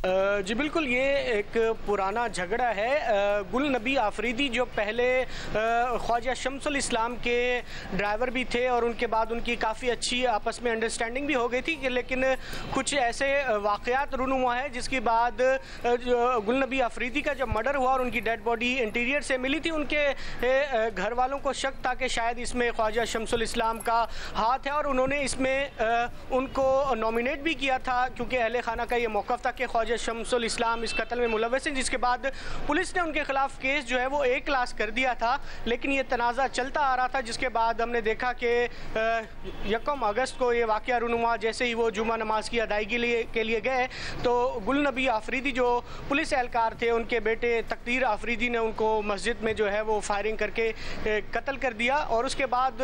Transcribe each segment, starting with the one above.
जी बिल्कुल, ये एक पुराना झगड़ा है। गुल नबी आफरीदी जो पहले ख्वाजा शम्सुल इस्लाम के ड्राइवर भी थे और उनके बाद उनकी काफ़ी अच्छी आपस में अंडरस्टैंडिंग भी हो गई थी, लेकिन कुछ ऐसे वाक़यात रूनुमा है जिसके बाद गुल नबी आफरीदी का जब मर्डर हुआ और उनकी डेड बॉडी इंटीरियर से मिली थी, उनके घर वालों को शक था कि शायद इसमें ख्वाजा शम्सुल इस्लाम का हाथ है और उन्होंने इसमें उनको नॉमिनेट भी किया था, क्योंकि अहले खाना का ये मौक़िफ़ था कि ख्वाजा शम्सुल इस्लाम इस कत्ल में मुलव्वस हैं। जिसके बाद पुलिस ने उनके खिलाफ केस जो है वो A क्लास कर दिया था, लेकिन ये तनाज़ा चलता आ रहा था। जिसके बाद हमने देखा कि 1 अगस्त को ये वाक़या रूनुमा, जैसे ही वो जुमा नमाज की अदायगी के लिए गए तो गुल नबी आफरीदी जो पुलिस एहलकार थे, उनके बेटे तकदीर आफरीदी ने उनको मस्जिद में जो है वो फायरिंग करके कत्ल कर दिया। और उसके बाद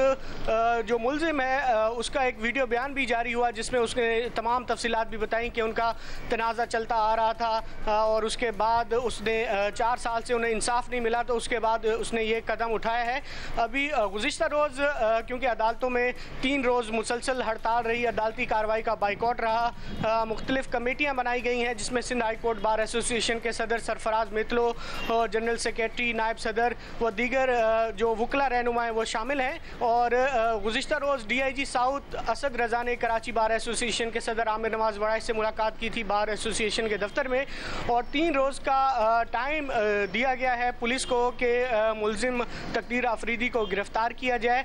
जो मुलजिम है उसका एक वीडियो बयान भी जारी हुआ जिसमें उसने तमाम तफसीलात भी बताई कि उनका तनाज़ा चलता आ रहा था और उसके बाद उसने 4 साल से उन्हें इंसाफ नहीं मिला, तो उसके बाद उसने ये कदम उठाया है। अभी गुज़िश्ता रोज़ क्योंकि अदालतों में 3 रोज़ मुसलसल हड़ताल रही, अदालती कार्रवाई का बाइकआउट रहा, मुख्तलिफ़ कमेटियाँ बनाई गई हैं जिसमें Sindh high court bar association के सदर सरफराज मितलो, जनरल सेक्रेटरी, नायब सदर व दीगर जो वकला रहनुमा हैं वो शामिल हैं। और गुज़िश्ता रोज़ DIG साउथ असद रज़ा ने कराची बार एसोसिएशन के सदर आमिर नवाज़ वड़ाई से मुलाकात की थी बार एसोसिएशन के दफ्तर में, और 3 रोज़ का टाइम दिया गया है पुलिस को कि मुलजिम तकदीर आफरीदी को गिरफ्तार किया जाए,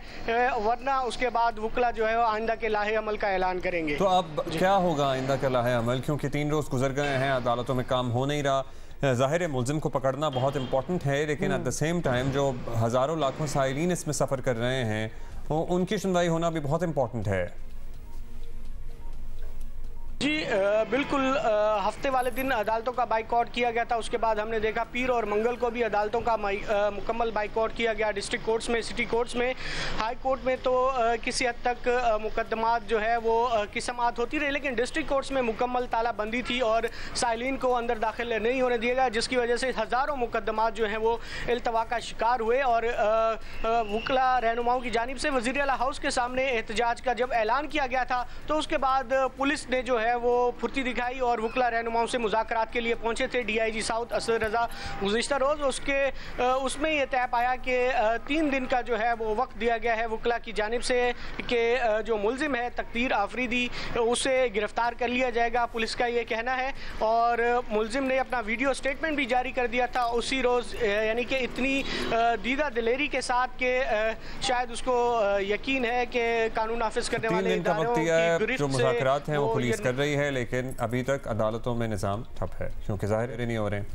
वरना उसके बाद वकला जो है वो आइंदा के लाहे अमल का ऐलान करेंगे। तो अब क्या होगा आइंदा का लाहे अमल, क्योंकि 3 रोज़ गुजर गए हैं, अदालतों में काम हो नहीं रहा। ज़ाहिर है मुलजिम को पकड़ना बहुत इंपॉर्टेंट है, लेकिन एट द सेम टाइम जो हज़ारों लाखों साइलिन इसमें सफ़र कर रहे हैं उनकी सुनवाई होना भी बहुत इंपॉर्टेंट है। जी बिल्कुल, हफ्ते वाले दिन अदालतों का बाइकआउट किया गया था। उसके बाद हमने देखा पीर और मंगल को भी अदालतों का मुकम्मल बाइकआउट किया गया। डिस्ट्रिक्ट कोर्ट्स में, सिटी कोर्ट्स में, हाई कोर्ट में तो किसी हद तक मुकदमात जो है वो की समाअत होती रही, लेकिन डिस्ट्रिक्ट कोर्ट्स में मुकम्मल तालाबंदी थी और साइलिन को अंदर दाखिल नहीं होने दिया गया, जिसकी वजह से हज़ारों मुकदमात जो हैं वो इल्तवा का शिकार हुए। और वकला रहनुमाओं की जानिब से वज़ीर आला हाउस के सामने एहतजाज का जब ऐलान किया गया था तो उसके बाद पुलिस ने जो है वो फुर्ती दिखाई और वकला रहनुमाओं से मुज़ाकरात के लिए पहुंचे थे DIG साउथ असद रज़ा गुज़िश्ता रोज़। उसमें यह तय पाया कि 3 दिन का जो है वो वक्त दिया गया है वकला की जानिब से कि जो मुलजिम है तकदीर आफरीदी उसे गिरफ़्तार कर लिया जाएगा, पुलिस का ये कहना है। और मुलजिम ने अपना वीडियो स्टेटमेंट भी जारी कर दिया था उसी रोज़, यानी कि इतनी दीदा दिलेरी के साथ कि शायद उसको यकीन है कि कानून नाफिज करने वाले इदारों की गिरफ्त जो मुज़ाकरात हैं वो पुलिस कर रही है, लेकिन अभी तक अदालतों में निज़ाम ठप है क्योंकि ज़ाहिर नहीं हो रहे हैं।